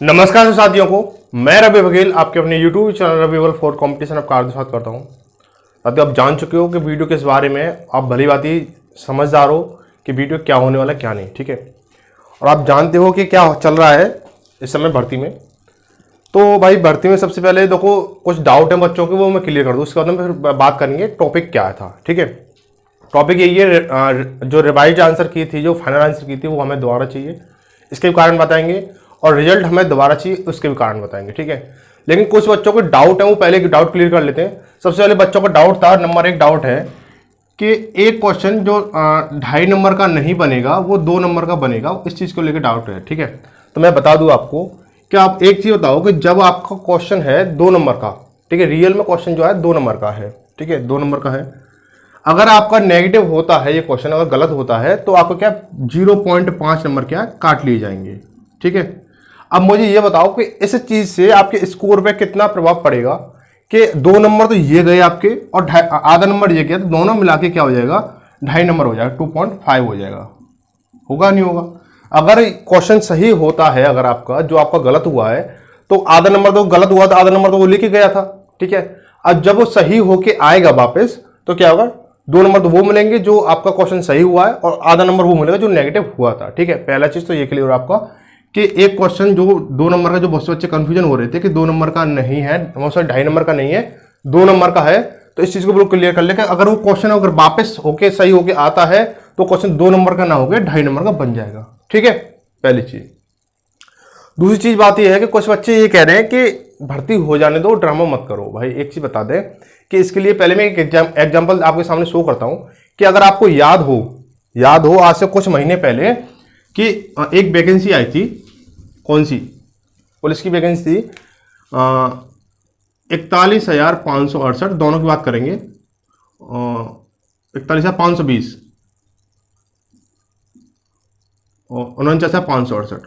नमस्कार साथियों को, मैं रवि बघेल आपके अपने YouTube channel Ravi Baghel for competition आपका हार्दिक स्वागत करता हूं। साथियों, आप जान चुके हो कि वीडियो के इस बारे में आप भली बात ही समझदार हो कि वीडियो क्या होने वाला क्या नहीं, ठीक है। और आप जानते हो कि क्या चल रहा है इस समय भर्ती में। तो भाई भर्ती में सबसे पहले देखो कुछ डाउट है बच्चों के, वो मैं क्लियर कर दूँ। उसके बाद में फिर बात करेंगे टॉपिक क्या था, ठीक है। टॉपिक यही है, जो रिवाइज आंसर की थी, जो फाइनल आंसर की थी, वो हमें दोबारा चाहिए, इसके भी कारण बताएंगे। और रिजल्ट हमें दोबारा चाहिए, उसके भी कारण बताएंगे, ठीक है। लेकिन कुछ बच्चों को डाउट है, वो पहले डाउट क्लियर कर लेते हैं। सबसे पहले बच्चों का डाउट था, नंबर 1 डाउट है कि एक क्वेश्चन जो 2.5 नंबर का नहीं बनेगा वो 2 नंबर का बनेगा, इस चीज़ को लेकर डाउट है, ठीक है। तो मैं बता दूं आपको कि आप एक चीज़ बताओ कि जब आपका क्वेश्चन है 2 नंबर का, ठीक है, रियल में क्वेश्चन जो है 2 नंबर का है, ठीक है, 2 नंबर का है। अगर आपका नेगेटिव होता है, ये क्वेश्चन अगर गलत होता है तो आपको क्या 0.5 नंबर क्या काट लिए जाएंगे, ठीक है। अब मुझे ये बताओ कि इस चीज से आपके स्कोर पे कितना प्रभाव पड़ेगा कि 2 नंबर तो ये गए आपके और आधा नंबर ये गया, तो दोनों मिला के क्या हो जाएगा, 2.5 नंबर हो जाएगा, 2.5 हो जाएगा। होगा नहीं होगा? अगर क्वेश्चन सही होता है, अगर आपका जो आपका गलत हुआ है, तो आधा नंबर तो गलत हुआ, तो आधा नंबर तो वो लेके गया था, ठीक है। अब जब वो सही होके आएगा वापस, तो क्या होगा, 2 नंबर तो वो मिलेंगे जो आपका क्वेश्चन सही हुआ है, और आधा नंबर वो मिलेगा जो नेगेटिव हुआ था, ठीक है। पहला चीज तो ये क्लियर आपका कि एक क्वेश्चन जो 2 नंबर का, जो बहुत से बच्चे कंफ्यूजन हो रहे थे कि 2 नंबर का नहीं है, बहुत सारे 2.5 नंबर का नहीं है, 2 नंबर का है, तो इस चीज को बिल्कुल क्लियर कर ले कि अगर वो क्वेश्चन अगर वापस होके सही होके आता है तो क्वेश्चन 2 नंबर का ना होकर 2.5 नंबर का बन जाएगा, ठीक है, पहली चीज। दूसरी चीज बात यह है कि कुछ बच्चे ये कह रहे हैं कि भर्ती हो जाने दो, ड्रामा मत करो। भाई एक चीज बता दें कि इसके लिए पहले मैं एक एग्जाम्पल आपके सामने शो करता हूं कि अगर आपको याद हो आज से कुछ महीने पहले कि एक वैकेंसी आई थी, कौन सी, पुलिस की वैकेंसी थी, 41,568, दोनों की बात करेंगे, 41,520 और 49,568,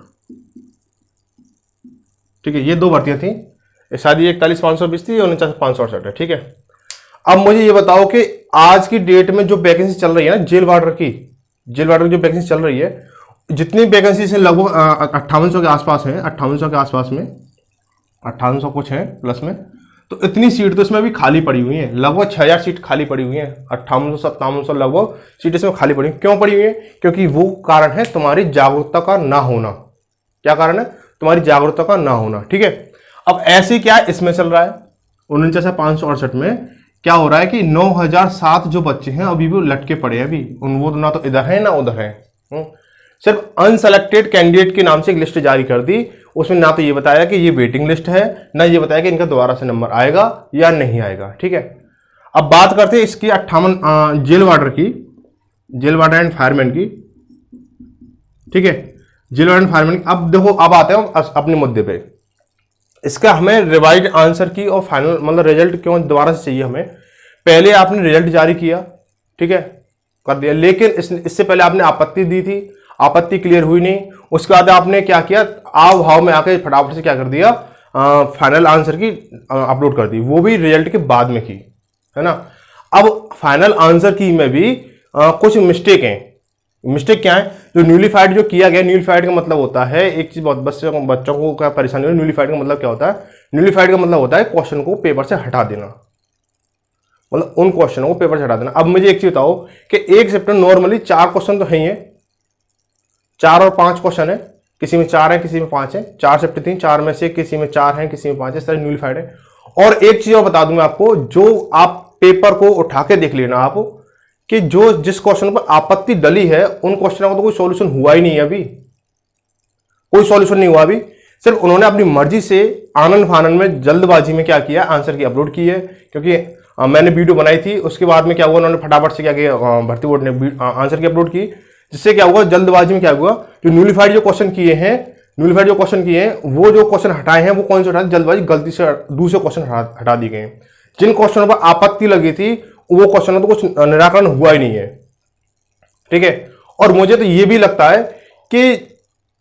ठीक है, ये 2 भर्तियां थी। शायद ये 41,520 थी, 49,568 है, ठीक है। अब मुझे ये बताओ कि आज की डेट में जो वैकेंसी चल रही है ना, जेल वार्डर की जो वैकेंसी चल रही है, जितनी वैकेंसी से लगभग 5800 के आसपास है, 5800 के आसपास में, 5800 कुछ है प्लस में, तो इतनी सीट तो इसमें भी खाली पड़ी हुई है, लगभग 6000 सीट खाली पड़ी हुई है, 5800-5700 लगभग सीट इसमें खाली पड़ी हुई। क्यों पड़ी हुई है? क्योंकि वो कारण है तुम्हारी जागरूकता का ना होना। क्या कारण है? तुम्हारी जागरूकता का ना होना, ठीक है। अब ऐसे क्या इसमें चल रहा है, 49,568 में क्या हो रहा है कि 9,007 जो बच्चे हैं अभी भी लटके पड़े हैं, अभी वो ना तो इधर है ना उधर है। सिर्फ अनसेलेक्टेड कैंडिडेट के नाम से एक लिस्ट जारी कर दी, उसमें ना तो ये बताया कि ये वेटिंग लिस्ट है, ना ये बताया कि इनका दोबारा से नंबर आएगा या नहीं आएगा, ठीक है। अब बात करते हैं इसकी 58 जेल वार्डर एंड फायरमैन की, ठीक है, जेल वार्डर एंड फायरमैन। अब देखो, अब आते हैं अपने मुद्दे पे। इसका हमें रिवाइज आंसर की और फाइनल मतलब रिजल्ट क्यों दोबारा से चाहिए हमें? पहले आपने रिजल्ट जारी किया, ठीक है, कर दिया, लेकिन इससे पहले आपने आपत्ति दी थी, आपत्ति क्लियर हुई नहीं। उसके बाद आपने क्या किया, आव भाव में आके फटाफट से क्या कर दिया, फाइनल आंसर की अपलोड कर दी, वो भी रिजल्ट के बाद में की, है ना। अब फाइनल आंसर की में भी कुछ मिस्टेक हैं। मिस्टेक क्या है? जो न्यूलीफाइड जो किया गया, न्यूलीफाइड का मतलब होता है, एक चीज बहुत बच्चों को क्या परेशानी हो, न्यूलीफाइड का मतलब क्या होता है? न्यूलीफाइड का मतलब होता है क्वेश्चन को पेपर से हटा देना, मतलब उन क्वेश्चनों को पेपर से हटा देना। अब मुझे एक चीज बताओ कि एक शिफ्ट में नॉर्मली 4 क्वेश्चन तो है ही है, 4 और 5 क्वेश्चन है, किसी में 4 है किसी में 5 है, 4 शिफ्ट थी, 4 में से किसी में 4 है किसी में 5 है, इस तरह न्यूलीफाइड है। और एक चीज और बता दूंगा आपको, जो आप पेपर को उठा के देख लेना आप कि जो जिस क्वेश्चन पर आपत्ति डली है उन क्वेश्चनों का तो कोई सॉल्यूशन हुआ ही नहीं है, अभी कोई सॉल्यूशन नहीं हुआ। अभी सिर्फ उन्होंने अपनी मर्जी से आनंद फानंद में जल्दबाजी में क्या किया, आंसर की अपलोड की है। क्योंकि मैंने वीडियो बनाई थी, उसके बाद में क्या हुआ, उन्होंने फटाफट से क्या किया, भर्ती बोर्ड ने आंसर की अपलोड की, जिससे क्या हुआ, जल्दबाजी में क्या हुआ, जो न्यूलीफाइड जो क्वेश्चन किए हैं वो जो क्वेश्चन हटाए हैं वो कौन से हटाए, जल्दबाजी गलती से दूसरे क्वेश्चन हटा दिए गए। जिन क्वेश्चनों पर आपत्ति लगी थी वो क्वेश्चन तो कुछ निराकरण हुआ ही नहीं है, ठीक है। और मुझे तो ये भी लगता है कि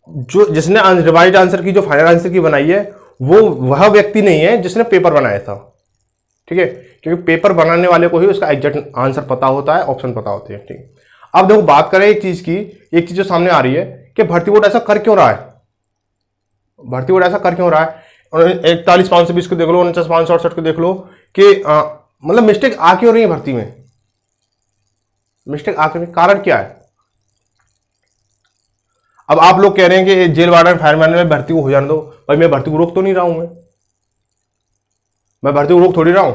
जो जिसने रिवाइज आंसर की जो फाइनल आंसर की बनाई है वो वह व्यक्ति नहीं है जिसने पेपर बनाया था, ठीक है, क्योंकि पेपर बनाने वाले को ही उसका एग्जैक्ट आंसर पता होता है, ऑप्शन पता होते हैं, ठीक। अब देखो बात करें एक चीज की, एक चीज जो सामने आ रही है कि भर्ती बोर्ड ऐसा कर क्यों रहा है। भर्ती बोर्ड ऐसा कर क्यों रहा है? 41,520 को देख लो, 49,568 को देख लो कि मतलब मिस्टेक आ क्यों रही है भर्ती में? मिस्टेक आ क्यों, कारण क्या है? अब आप लोग कह रहे हैं कि जेल वार्डन फायरमैन में भर्ती को हो जाने दो। भाई मैं भर्ती को रोक तो नहीं रहा हूं, मैं भर्ती को रोक थोड़ी रहा हूं,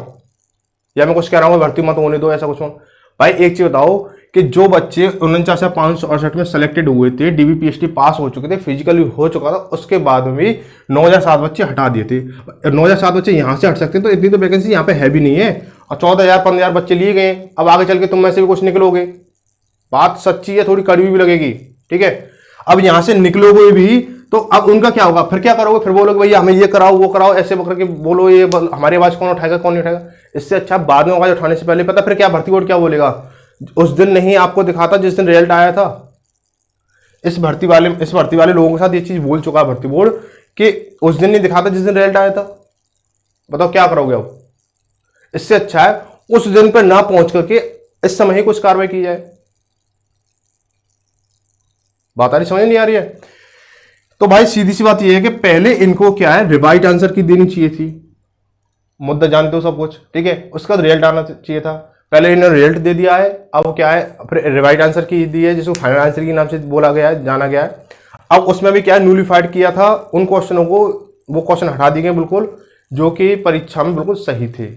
या मैं कुछ कह रहा हूं भर्ती मत होने दो ऐसा कुछ हो। भाई एक चीज बताओ कि जो बच्चे 49,568 में सेलेक्टेड हुए थे, DBPST पास हो चुके थे, फिजिकली हो चुका था, उसके बाद में भी 9,007 बच्चे हटा दिए थे। 9,007 बच्चे यहां से हट सकते हैं, तो इतनी तो वैकेंसी यहाँ पे है भी नहीं है, और 14,000 15,000 बच्चे लिए गए। अब आगे चल के तुम में से भी कुछ निकलोगे, बात सच्ची है, थोड़ी कड़वी भी लगेगी, ठीक है। अब यहां से निकलोगे भी तो अब उनका क्या होगा? फिर क्या करोगे? फिर बोलोगे भैया हमें ये कराओ वो कराओ, ऐसे करके बोलो, ये हमारी आवाज कौन उठाएगा कौन नहीं उठाएगा? इससे अच्छा बाद में आवाज उठाने से पहले पता फिर क्या भर्ती बोर्ड क्या बोलेगा? उस दिन नहीं आपको दिखाता जिस दिन रिजल्ट आया था। इस भर्ती वाले लोगों के साथ ये चीज बोल चुका है भर्ती बोर्ड कि उस दिन नहीं दिखाता जिस दिन रिजल्ट आया था। बताओ क्या करोगे अब? इससे अच्छा है उस दिन पर ना पहुंच करके इस समय ही कुछ कार्रवाई की जाए। बात आ रही, समझ नहीं आ रही है? तो भाई सीधी सी बात यह है कि पहले इनको क्या है, रिवाइट आंसर की देनी चाहिए थी। मुद्दा जानते हो सब कुछ, ठीक है। उसका रिजल्ट आना चाहिए था, पहले इन्होंने रिजल्ट दे दिया है। अब क्या है, फिर रिवाइट आंसर की दी है जिसको फाइनल आंसर के नाम से बोला गया है, जाना गया है। अब उसमें भी क्या है, न्यूलिफाइड किया था उन क्वेश्चनों को, वो क्वेश्चन हटा दिए गए बिल्कुल, जो कि परीक्षा में बिल्कुल सही थे,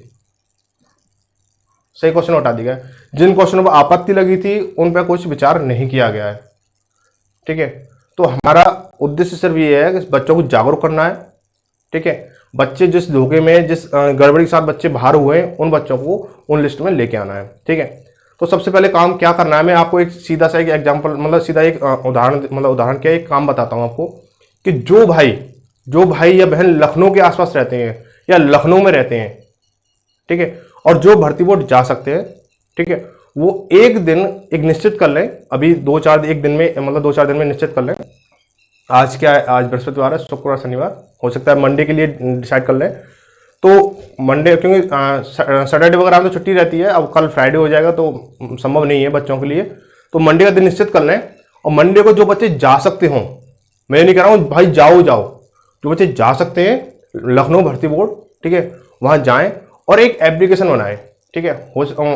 सही क्वेश्चन हटा दिया गया। जिन क्वेश्चनों पर आपत्ति लगी थी उन पर कुछ विचार नहीं किया गया है, ठीक है। तो हमारा उद्देश्य सिर्फ ये है कि बच्चों को जागरूक करना है, ठीक है। बच्चे जिस धोखे में, जिस गड़बड़ी के साथ बच्चे बाहर हुए हैं, उन बच्चों को उन लिस्ट में लेके आना है, ठीक है। तो सबसे पहले काम क्या करना है, मैं आपको एक सीधा सा एक एग्जांपल, मतलब सीधा एक उदाहरण क्या एक काम बताता हूं आपको कि जो भाई या बहन लखनऊ के आसपास रहते हैं या लखनऊ में रहते हैं, ठीक है, और जो भर्ती बोर्ड जा सकते हैं, ठीक है, वो एक दिन एक निश्चित कर लें, अभी 2-4 एक दिन में, मतलब 2-4 दिन में निश्चित कर लें। आज क्या है, आज बृहस्पतिवार है, शुक्रवार शनिवार, हो सकता है मंडे के लिए डिसाइड कर लें। तो मंडे, क्योंकि सैटरडे वगैरह में तो छुट्टी रहती है, अब कल फ्राइडे हो जाएगा तो संभव नहीं है बच्चों के लिए, तो मंडे का दिन निश्चित कर लें। और मंडे को जो बच्चे जा सकते हों, मैं नहीं कह रहा हूँ भाई जाओ, जो बच्चे जा सकते हैं लखनऊ भर्ती बोर्ड, ठीक है, वहाँ जाएँ और एक एप्लीकेशन बनाएं, ठीक है।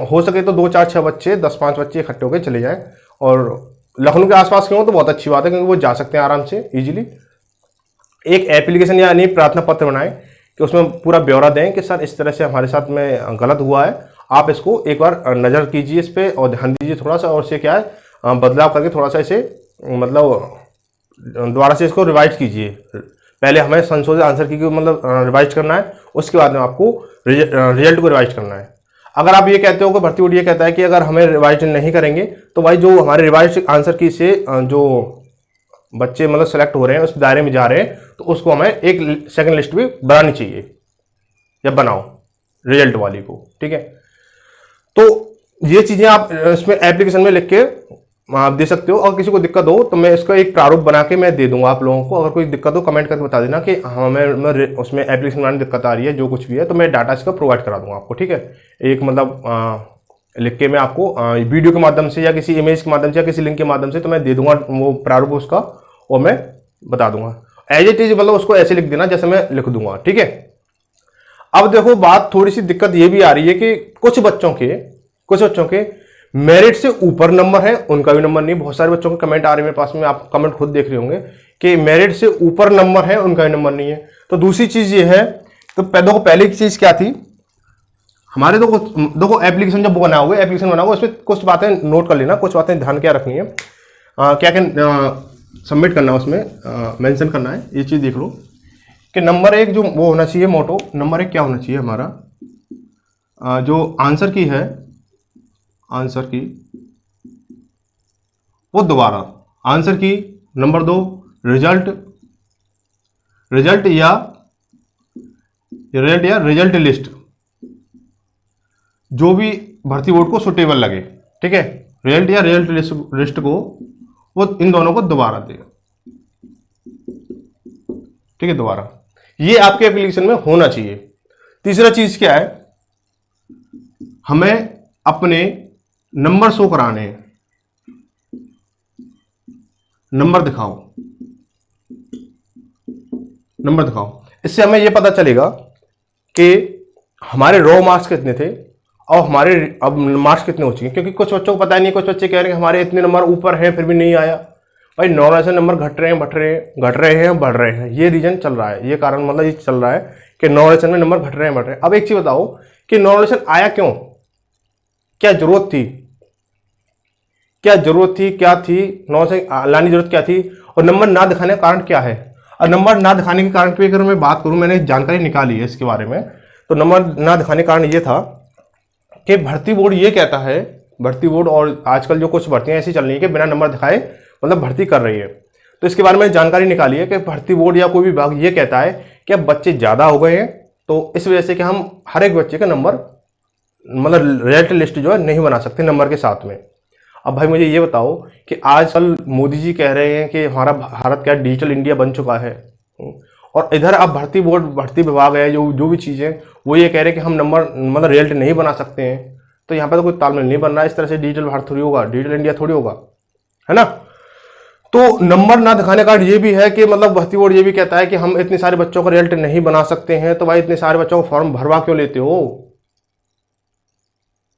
हो सके तो 2-4-6 बच्चे, 10-5 बच्चे इकट्ठे होकर चले जाएं, और लखनऊ के आसपास के हो तो बहुत अच्छी बात है, क्योंकि वो जा सकते हैं आराम से इजीली। एक एप्लीकेशन या नहीं प्रार्थना पत्र बनाएं कि उसमें पूरा ब्यौरा दें कि सर इस तरह से हमारे साथ में गलत हुआ है, आप इसको एक बार नज़र कीजिए इस पर और ध्यान दीजिए थोड़ा सा, और इसे क्या है बदलाव करके थोड़ा सा इसे मतलब दोबारा से इसको रिवाइज कीजिए। पहले हमें संशोधित आंसर की मतलब रिवाइज करना है, उसके बाद में आपको रिजल्ट को रिवाइज करना है। अगर आप ये कहते हो कि भर्ती बोर्ड ये कहता है कि अगर हमें रिवाइज नहीं करेंगे तो भाई जो हमारे रिवाइज आंसर की से जो बच्चे मतलब सेलेक्ट हो रहे हैं उस दायरे में जा रहे हैं, तो उसको हमें एक सेकंड लिस्ट भी बनानी चाहिए, या बनाओ रिजल्ट वाली को, ठीक है। तो ये चीज़ें आप इसमें एप्लीकेशन में लिख के आप दे सकते हो। और किसी को दिक्कत हो तो मैं इसका एक प्रारूप बना के मैं दे दूंगा आप लोगों को। अगर कोई दिक्कत हो कमेंट करके बता देना कि हमें उसमें एप्लीकेशन बनाने में दिक्कत आ रही है, जो कुछ भी है, तो मैं डाटा इसका प्रोवाइड करा दूंगा आपको, ठीक है। एक मतलब लिख के मैं आपको वीडियो के माध्यम से या किसी इमेज के माध्यम से या किसी लिंक के माध्यम से तो मैं दे दूंगा वो प्रारूप उसका, और मैं बता दूंगा एज इट इज, मतलब उसको ऐसे लिख देना जैसे मैं लिख दूंगा, ठीक है। अब देखो बात थोड़ी सी दिक्कत ये भी आ रही है कि कुछ बच्चों के मेरिट से ऊपर नंबर है, उनका भी नंबर नहीं। बहुत सारे बच्चों के कमेंट आ रहे हैं मेरे पास में, आप कमेंट खुद देख रहे होंगे कि मेरिट से ऊपर नंबर है, उनका भी नंबर नहीं है। तो दूसरी चीज ये है, तो देखो पहली चीज क्या थी हमारे, देखो एप्लीकेशन जब बनाओगे, एप्लीकेशन बनाओगे उसमें कुछ बातें नोट कर लेना, कुछ बातें ध्यान क्या रखनी है, क्या सबमिट करना है उसमें मेंशन करना है। ये चीज देख लो कि नंबर 1 जो वो होना चाहिए, मोटो नंबर 1 क्या होना चाहिए हमारा, जो आंसर की है, आंसर की वो दोबारा आंसर की। नंबर 2 रिजल्ट या रिजल्ट लिस्ट, जो भी भर्ती बोर्ड को सुटेबल लगे, ठीक है। रिजल्ट या रिजल्ट लिस्ट को वो इन दोनों को दोबारा दे, ठीक है, दोबारा। ये आपके एप्लीकेशन में होना चाहिए। तीसरा चीज क्या है, हमें अपने नंबर शो कराने हैं, नंबर दिखाओ, नंबर दिखाओ। इससे हमें ये पता चलेगा कि हमारे रॉ मार्क्स कितने थे और हमारे अब मार्क्स कितने हो चुके हैं, क्योंकि कुछ बच्चों को पता नहीं, कुछ बच्चे कह रहे हैं हमारे इतने नंबर ऊपर हैं फिर भी नहीं आया। भाई नॉर्मलाइजेशन नंबर घट रहे हैं, घट रहे हैं, बढ़ रहे हैं, ये रीजन चल रहा है, ये कारण मतलब ये चल रहा है कि नॉर्मलाइजेशन में नंबर घट रहे हैं, बढ़ रहे हैं। अब एक चीज बताओ कि नॉर्मलाइजेशन आया क्यों, क्या जरूरत थी, क्या जरूरत थी, क्या थी नॉर्मलाइजेशन लाने की जरूरत क्या थी, और नंबर ना दिखाने का कारण क्या है। और नंबर ना दिखाने के कारण की अगर मैं बात करूं, मैंने जानकारी निकाली है इसके बारे में, तो नंबर ना दिखाने का कारण ये था कि भर्ती बोर्ड ये कहता है, भर्ती बोर्ड और आजकल जो कुछ भर्तियां ऐसी चल रही है कि बिना नंबर दिखाए मतलब भर्ती कर रही है। तो इसके बारे में जानकारी निकाली है कि भर्ती बोर्ड या कोई भी विभाग ये कहता है कि अब बच्चे ज़्यादा हो गए हैं, तो इस वजह से कि हम हर एक बच्चे का नंबर मतलब रिजल्ट लिस्ट जो है नहीं बना सकते नंबर के साथ में। अब भाई मुझे ये बताओ कि आजकल मोदी जी कह रहे हैं कि हमारा भारत क्या डिजिटल इंडिया बन चुका है, और इधर अब भर्ती बोर्ड, भर्ती विभाग है, जो भी चीज़ें वो ये कह रहे हैं कि हम नंबर मतलब रिजल्ट नहीं बना सकते हैं। तो यहाँ पर तो कोई तालमेल नहीं बन रहा है, इस तरह से डिजिटल भारत थोड़ी होगा, डिजिटल इंडिया थोड़ी होगा, है ना। तो नंबर ना दिखाने का ये भी है कि मतलब भर्ती बोर्ड ये भी कहता है कि हम इतने सारे बच्चों का रिजल्ट नहीं बना सकते हैं, तो भाई इतने सारे बच्चों को फॉर्म भरवा क्यों लेते हो,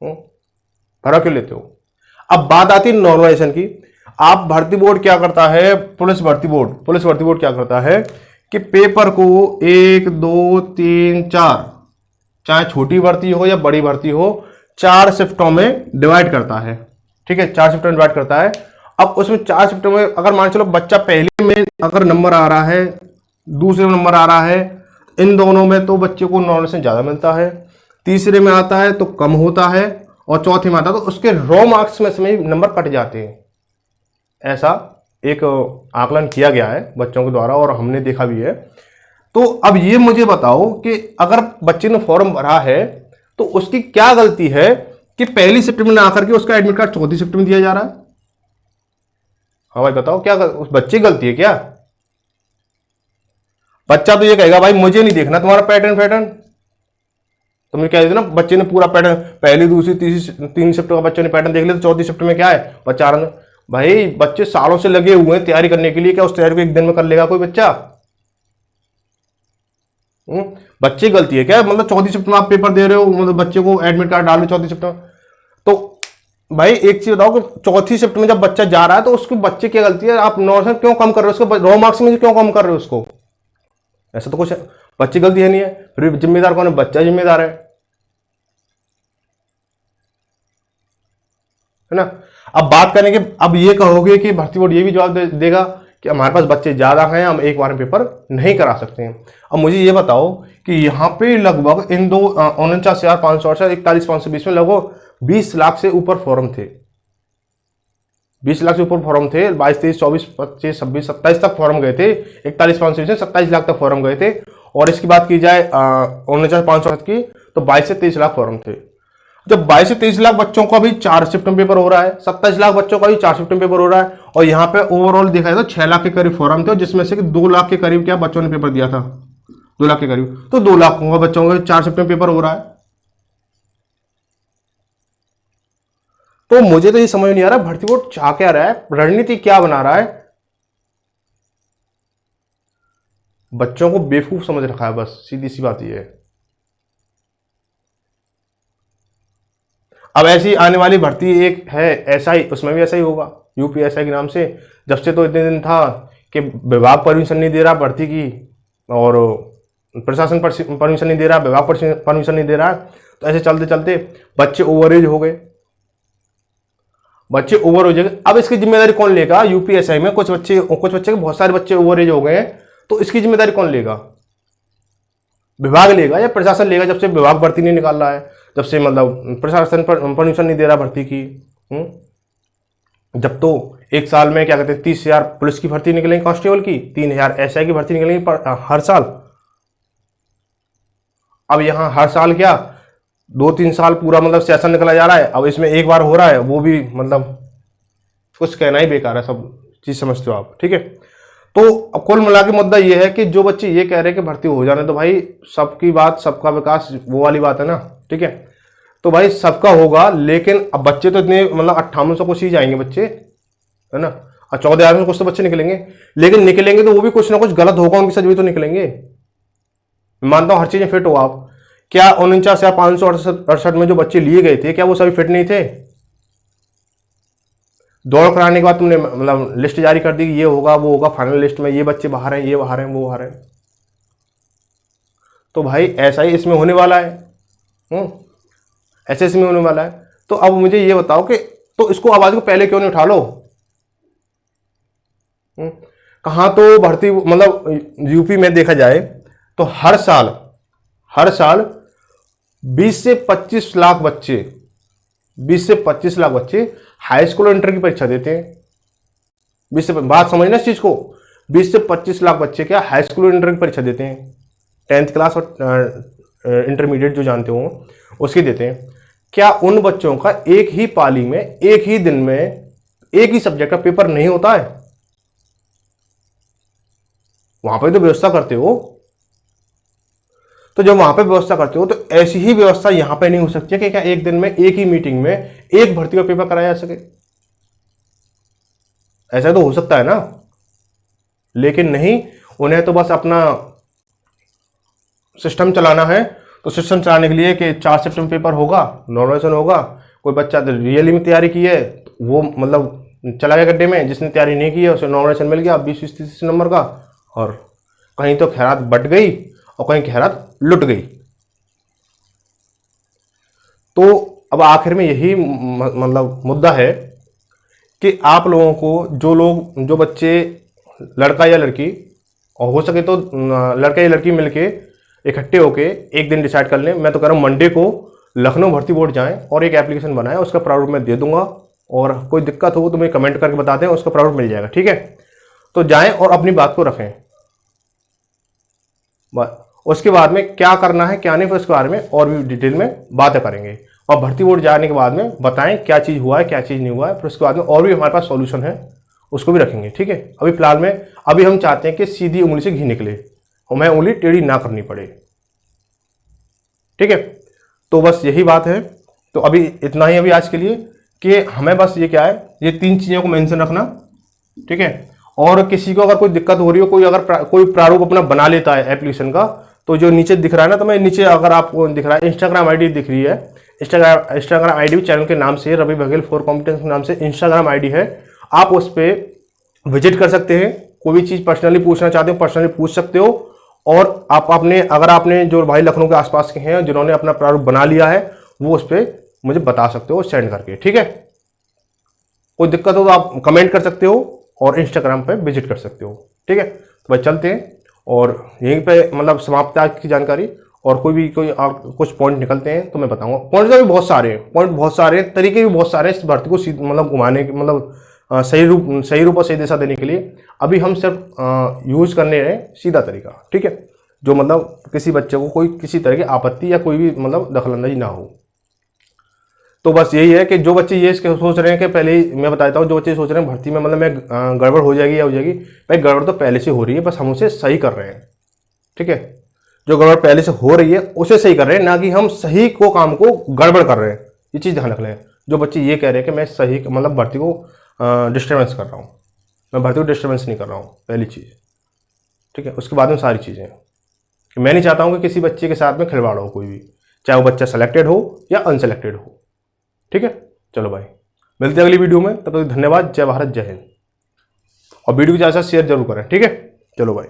भरवा क्यों लेते हो। अब बात आती है नॉर्मलाइजेशन की। आप भर्ती बोर्ड क्या करता है, पुलिस भर्ती बोर्ड क्या करता है कि पेपर को 1 2 3 4, चाहे छोटी भर्ती हो या बड़ी भर्ती हो, 4 शिफ्टों में डिवाइड करता है, ठीक है, 4 शिफ्टों में डिवाइड करता है। अब उसमें 4 शिफ्टों में अगर मान चलो बच्चा पहले में अगर नंबर आ रहा है, दूसरे में नंबर आ रहा है, इन दोनों में तो बच्चे को नॉर्मलाइजेशन ज़्यादा मिलता है, तीसरे में आता है तो कम होता है, और चौथे में आता है तो उसके रॉ मार्क्स में से नंबर कट जाते हैं। ऐसा एक आकलन किया गया है बच्चों के द्वारा और हमने देखा भी है। तो अब ये मुझे बताओ कि अगर बच्चे ने फॉर्म भरा है तो उसकी क्या गलती है कि पहली शिफ्ट में ना आकर के उसका एडमिट कार्ड चौथी शिफ्ट में दिया जा रहा है। हाँ भाई बताओ, क्या उस बच्चे की गलती है क्या। बच्चा तो ये कहेगा भाई मुझे नहीं देखना तुम्हारा पैटर्न, तुमने क्या ना, बच्चे ने पूरा पैटर्न पहली दूसरी तीसरी 3 शिफ्ट का बच्चे ने पैटर्न देख लिया, तो चौथी शिफ्ट में क्या है बच्चा। भाई बच्चे सालों से लगे हुए हैं तैयारी करने के लिए, क्या उस तैयारी को एक दिन में कर लेगा कोई बच्चा। बच्चे गलती है क्या, मतलब चौथी शिफ्ट में आप पेपर दे रहे हो, मतलब बच्चे को एडमिट कार्ड डाल रहे चौथी शिफ्ट में। तो भाई एक चीज बताओ कि चौथी शिफ्ट में जब बच्चा जा रहा है तो उसके बच्चे की गलती है, आप नॉर्मल क्यों कम कर रहे हो उसको, रॉ मार्क्स में क्यों कम कर रहे हो उसको। ऐसा तो कुछ बच्चे गलती है नहीं है, फिर जिम्मेदार कौन है, बच्चा जिम्मेदार है ना। अब बात करने के, अब ये कहोगे कि भर्ती बोर्ड ये भी जवाब देगा कि हमारे पास बच्चे ज्यादा हैं, हम एक बार में पेपर नहीं करा सकते हैं। अब मुझे ये बताओ कि यहाँ पे लगभग इन दो 49,568 41,520 में लगभग 20 लाख से ऊपर फॉर्म थे, 20 लाख से ऊपर फॉर्म थे। 22 23 24 25 26 27 तक फॉर्म गए थे, 41,520 से 27 लाख तक फॉर्म गए थे। और इसकी बात की जाए 49,568 की तो 22 से 23 लाख फॉर्म थे। जब 22 से 23 लाख बच्चों का भी 4 शिफ्ट में पेपर हो रहा है, 27 लाख बच्चों का भी 4 शिफ्ट में पेपर हो रहा है, और यहाँ पे ओवरऑल देखा जाए तो 6 लाख के करीब फॉर्म थे, जिसमें से 2 लाख के करीब क्या बच्चों ने पेपर दिया था, 2 लाख के करीब, तो 2 लाख बच्चों का 4 शिफ्ट में पेपर हो रहा है। तो मुझे तो ये समझ नहीं आ रहा भर्ती बोर्ड चाह क्या रहा है, रणनीति क्या बना रहा है। बच्चों को बेवकूफ समझ रखा है, बस सीधी सी बात ये है। अब ऐसी आने वाली भर्ती एक है एसआई, उसमें भी ऐसा ही होगा, यूपीएसआई के नाम से। जब से तो इतने दिन था कि विभाग परमिशन नहीं दे रहा भर्ती की, और प्रशासन परमिशन नहीं दे रहा, विभाग परमिशन नहीं दे रहा, तो ऐसे चलते चलते बच्चे ओवरेज हो गए, बच्चे ओवर हो जाएंगे। अब इसकी जिम्मेदारी कौन लेगा, यूपीएसआई में कुछ बच्चे बहुत सारे बच्चे ओवरेज हो गए हैं, तो इसकी जिम्मेदारी कौन लेगा, विभाग लेगा या प्रशासन लेगा। जब से विभाग भर्ती नहीं निकाल रहा है, जब से मतलब प्रशासन परमिशन नहीं दे रहा भर्ती की। जब तो एक साल में क्या कहते हैं 30,000 पुलिस की भर्ती निकलेंगी कांस्टेबल की, 3,000 एसआई की भर्ती निकलेंगी हर साल। अब यहाँ हर साल क्या 2-3 साल पूरा मतलब सेशन निकला जा रहा है, अब इसमें एक बार हो रहा है, वो भी मतलब कुछ कहना ही बेकार है, सब चीज समझते हो आप, ठीक है। तो कुल मिला के मुद्दा ये है कि जो बच्चे ये कह रहे हैं कि भर्ती हो जाने, तो भाई सबकी बात सबका विकास वो वाली बात है ना, ठीक है। तो भाई सबका होगा, लेकिन अब बच्चे तो इतने मतलब 5800 को सी जाएंगे बच्चे, है ना। और 14,000 में कुछ तो बच्चे निकलेंगे, लेकिन निकलेंगे तो वो भी कुछ ना कुछ गलत होगा उनके साथ, भी तो निकलेंगे। मानता हूं हर चीज में फिट हो आप, क्या 49,568 में जो बच्चे लिए गए थे क्या वो सभी फिट नहीं थे? दौड़ कराने के बाद तुमने मतलब लिस्ट जारी कर दी कि ये होगा वो होगा, फाइनल लिस्ट में ये बच्चे बाहर हैं, ये बाहर हैं, वो बाहर हैं। तो भाई ऐसा ही इसमें होने वाला है। ऐसे इसमें होने वाला है। तो अब मुझे ये बताओ कि तो इसको आवाज को पहले क्यों नहीं उठा लो? कहाँ तो भर्ती मतलब यूपी में देखा जाए तो हर साल 20 से 25 लाख बच्चे 20 से 25 लाख बच्चे हाई स्कूल और इंटर की परीक्षा देते हैं। 20 से बात समझना इस चीज को, 20 से 25 लाख बच्चे क्या हाई स्कूल और इंटर की परीक्षा देते हैं, 10th क्लास और इंटरमीडिएट जो जानते हो उसकी देते हैं। क्या उन बच्चों का एक ही पाली में एक ही दिन में एक ही सब्जेक्ट का पेपर नहीं होता है? वहां पर तो व्यवस्था करते हो। तो जब वहां पे व्यवस्था करते हो तो ऐसी ही व्यवस्था यहां पे नहीं हो सकती है कि क्या एक दिन में एक ही मीटिंग में एक भर्ती का पेपर कराया जा सके? ऐसा तो हो सकता है ना, लेकिन नहीं, उन्हें तो बस अपना सिस्टम चलाना है। तो सिस्टम चलाने के लिए कि 4 सितंबर पेपर होगा, नॉर्मलाइजेशन होगा, कोई बच्चा रियली में तैयारी की है वो मतलब चला गया गड्ढे में, जिसने तैयारी नहीं की है उसे नॉर्मलाइजेशन मिल गया 20-30 नंबर का, और कहीं तो खैरात बट गई और कहीं खैरात लुट गई। तो अब आखिर में यही मतलब मुद्दा है कि आप लोगों को जो बच्चे लड़का या लड़की, और हो सके तो लड़का या लड़की मिलके इकट्ठे होके एक दिन डिसाइड कर लें। मैं तो कह रहा हूँ मंडे को लखनऊ भर्ती बोर्ड जाएं और एक एप्लीकेशन बनाएं, उसका प्रारूप मैं दे दूंगा, और कोई दिक्कत हो तो मुझे कमेंट करके बता दें, उसका प्रारूप मिल जाएगा। ठीक है, तो जाएं और अपनी बात को रखें। उसके बाद में क्या करना है क्या नहीं, फिर उसके बारे में और भी डिटेल में बातें करेंगे, और भर्ती बोर्ड जाने के बाद में बताएं क्या चीज़ हुआ है क्या चीज़ नहीं हुआ है, फिर उसके बाद में और भी हमारे पास सॉल्यूशन है उसको भी रखेंगे। ठीक है, अभी फिलहाल में अभी हम चाहते हैं कि सीधी उंगली से घी निकले, हमें उंगली टेढ़ी ना करनी पड़े। ठीक है, तो बस यही बात है। तो अभी इतना ही अभी आज के लिए, कि हमें बस ये क्या है, ये 3 चीज़ों को मेंशन रखना। ठीक है, और किसी को अगर कोई दिक्कत हो रही हो, कोई अगर कोई प्रारूप अपना बना लेता है एप्लीकेशन का, तो जो नीचे दिख रहा है ना, तो मैं नीचे अगर आपको दिख रहा है इंस्टाग्राम आईडी दिख रही है, इंस्टाग्राम आईडी चैनल के नाम से रवि बघेल फॉर कॉम्पिटेंस के नाम से इंस्टाग्राम आईडी है, आप उस पर विजिट कर सकते हैं। कोई भी चीज़ पर्सनली पूछना चाहते हो पर्सनली पूछ सकते हो, और आप अगर आपने जो भाई लखनऊ के आसपास के हैं जिन्होंने अपना प्रारूप बना लिया है वो उस पर मुझे बता सकते हो सेंड करके। ठीक है, कोई दिक्कत हो तो आप कमेंट कर सकते हो और इंस्टाग्राम पे विजिट कर सकते हो। ठीक है, तो भाई चलते हैं, और यहीं पे मतलब समाप्त आज की जानकारी, और कोई कुछ पॉइंट निकलते हैं तो मैं बताऊंगा। पॉइंट भी बहुत सारे हैं, तरीके भी बहुत सारे हैं इस भर्ती को मतलब घुमाने के, मतलब सही रूप और सही दिशा देने के लिए। अभी हम सिर्फ यूज करने रहे सीधा तरीका। ठीक है, जो मतलब किसी बच्चे को कोई किसी तरह की आपत्ति या कोई भी मतलब दखलंदाजी ना हो। तो बस यही है कि जो बच्चे ये सोच रहे हैं कि पहले ही मैं बता देता हूँ, जो बच्चे सोच रहे हैं भर्ती में मतलब मैं गड़बड़ हो जाएगी या हो जाएगी, भाई गड़बड़ तो पहले से हो रही है, बस हम उसे सही कर रहे हैं। ठीक है, जो गड़बड़ पहले से हो रही है उसे सही कर रहे हैं, ना कि हम सही को काम को गड़बड़ कर रहे हैं। ये चीज़ ध्यान रख लें। जो बच्चे ये कह रहे हैं कि मैं सही मतलब भर्ती को डिस्टर्बेंस कर रहा हूँ, मैं भर्ती को डिस्टर्बेंस नहीं कर रहा हूँ, पहली चीज़। ठीक है, उसके बाद में सारी चीज़ें कि मैं नहीं चाहता हूँ कि किसी बच्चे के साथ में खिलवाड़ हो कोई भी, चाहे वो बच्चा सेलेक्टेड हो या अनसेलेक्टेड हो। ठीक है, चलो भाई मिलते हैं अगली वीडियो में, तब तक धन्यवाद। जय भारत, जय हिंद, और वीडियो को ज़्यादा से शेयर जरूर करें। ठीक है, चलो भाई।